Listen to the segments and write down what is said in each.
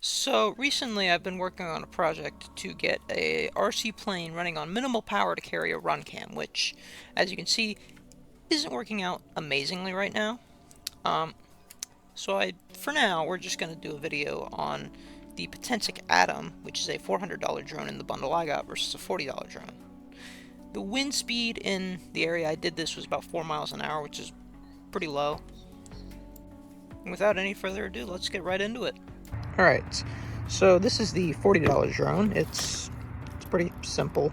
So recently I've been working on a project to get a RC plane running on minimal power to carry a run cam, which, as you can see, isn't working out amazingly right now. Um, for now, we're just going to do a video on the Potensic Atom, which is a $400 drone in the bundle I got versus a $40 drone. The wind speed in the area I did this was about 4 miles an hour, which is pretty low. And without any further ado, let's get right into it. Alright, so this is the $40 drone. It's pretty simple.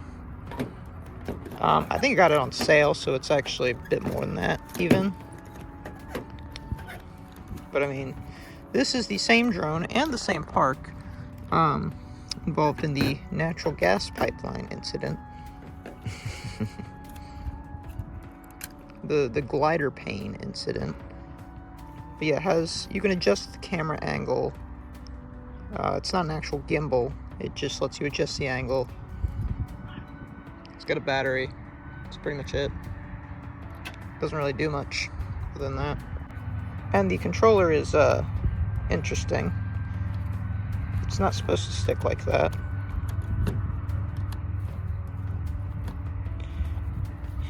I think I got it on sale, so it's actually a bit more than that, even. But I mean, this is the same drone and the same park involved in the natural gas pipeline incident. the glider pane incident. But yeah, you can adjust the camera angle. It's not an actual gimbal, it just lets you adjust the angle. It's got a battery. That's pretty much it. Doesn't really do much other than that. And the controller is interesting. It's not supposed to stick like that.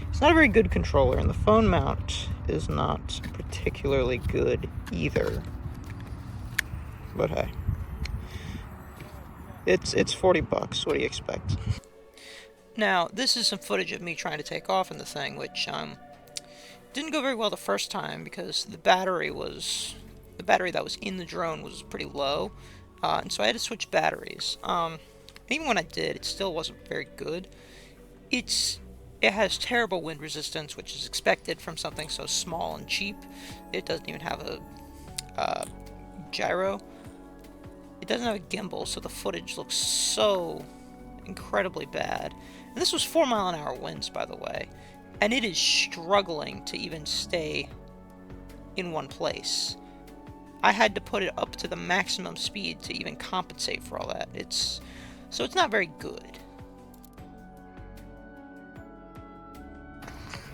It's not a very good controller, and the phone mount is not particularly good either. But hey, it's 40 bucks. What do you expect? Now, this is some footage of me trying to take off in the thing, which didn't go very well the first time because the battery that was in the drone was pretty low, and so I had to switch batteries. Even when I did, it still wasn't very good. It has terrible wind resistance, which is expected from something so small and cheap. It doesn't even have a gyro. It doesn't have a gimbal, so the footage looks so incredibly bad. And this was 4-mile-an-hour winds, by the way, and it is struggling to even stay in one place. I had to put it up to the maximum speed to even compensate for all that. So it's not very good.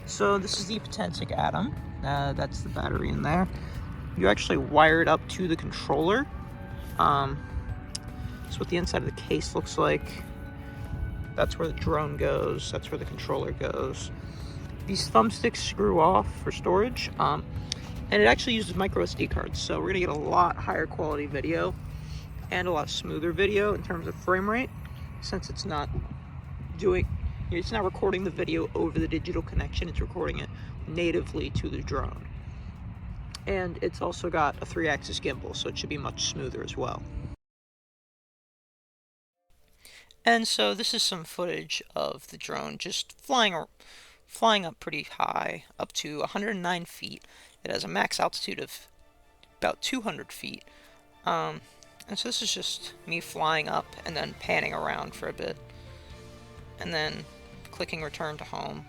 So this is the Potensic Atom. That's the battery in there. You actually wire it up to the controller. That's what the inside of the case looks like. That's where the drone goes. That's where the controller goes. These thumbsticks screw off for storage. And it actually uses micro SD cards, so we're gonna get a lot higher quality video and a lot smoother video in terms of frame rate, since it's not recording the video over the digital connection, it's recording it natively to the drone. And it's also got a 3-axis gimbal, so it should be much smoother as well. And so this is some footage of the drone just flying up pretty high, up to 109 feet. It has a max altitude of about 200 feet. And so this is just me flying up and then panning around for a bit. And then clicking return to home,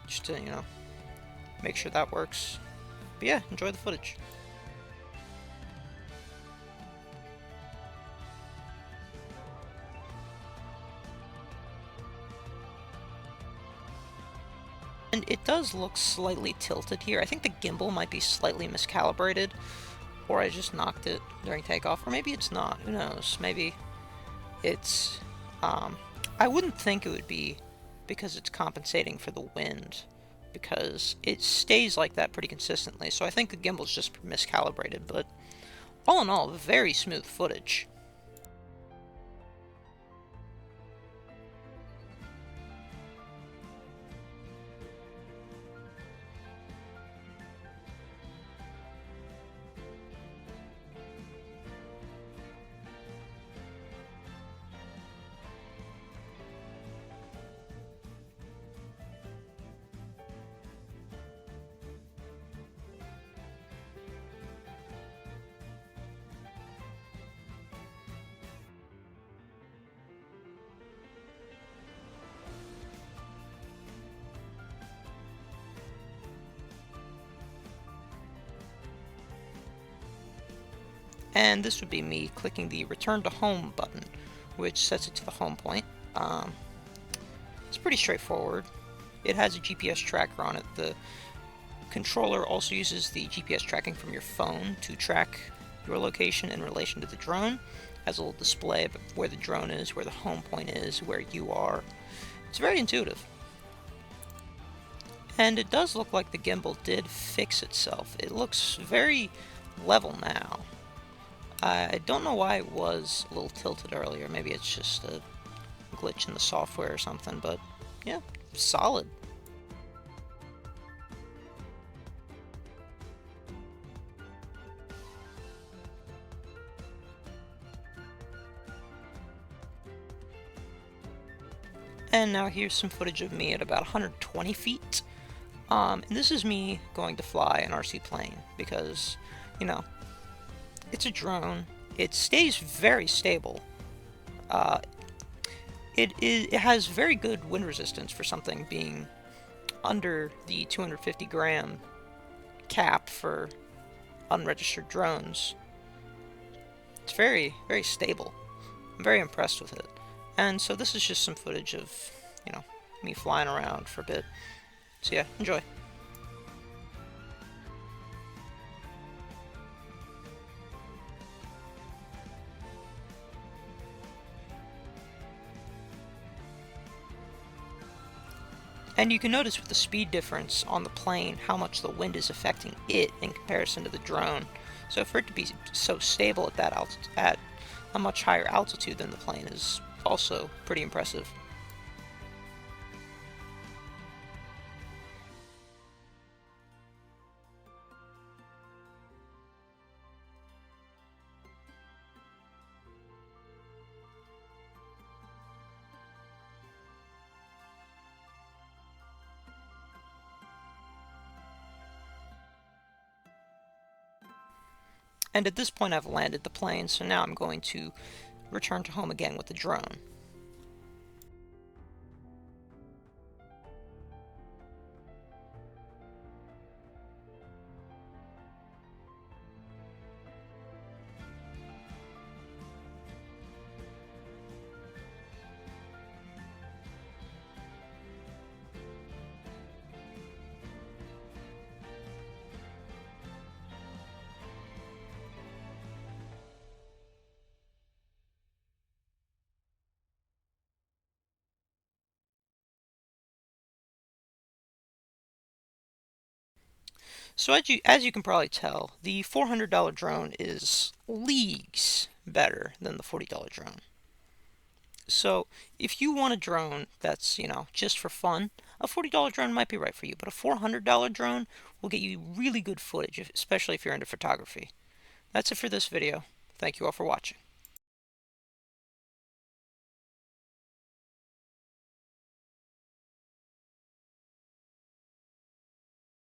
just to, make sure that works. But yeah, enjoy the footage. And it does look slightly tilted here. I think the gimbal might be slightly miscalibrated, or I just knocked it during takeoff, or maybe it's not. Who knows? Maybe it's... I wouldn't think it would be because it's compensating for the wind, because it stays like that pretty consistently, so I think the gimbal's just miscalibrated, but all in all, very smooth footage. And this would be me clicking the return to home button, which sets it to the home point. It's pretty straightforward. It has a GPS tracker on it. The controller also uses the GPS tracking from your phone to track your location in relation to the drone. It has a little display of where the drone is, where the home point is, where you are. It's very intuitive. And it does look like the gimbal did fix itself. It looks very level now. I don't know why it was a little tilted earlier. Maybe it's just a glitch in the software or something, but yeah, solid. And now here's some footage of me at about 120 feet. And this is me going to fly an RC plane because, you know, it's a drone. It stays very stable. Uh, it has very good wind resistance for something being under the 250 gram cap for unregistered drones. It's very, very stable. I'm very impressed with it. And so this is just some footage of, me flying around for a bit. So yeah, enjoy. And you can notice with the speed difference on the plane how much the wind is affecting it in comparison to the drone. So for it to be so stable at that at a much higher altitude than the plane is also pretty impressive. And at this point I've landed the plane, so now I'm going to return to home again with the drone. So as you can probably tell, the $400 drone is leagues better than the $40 drone. So if you want a drone that's, just for fun, a $40 drone might be right for you, but a $400 drone will get you really good footage, especially if you're into photography. That's it for this video. Thank you all for watching.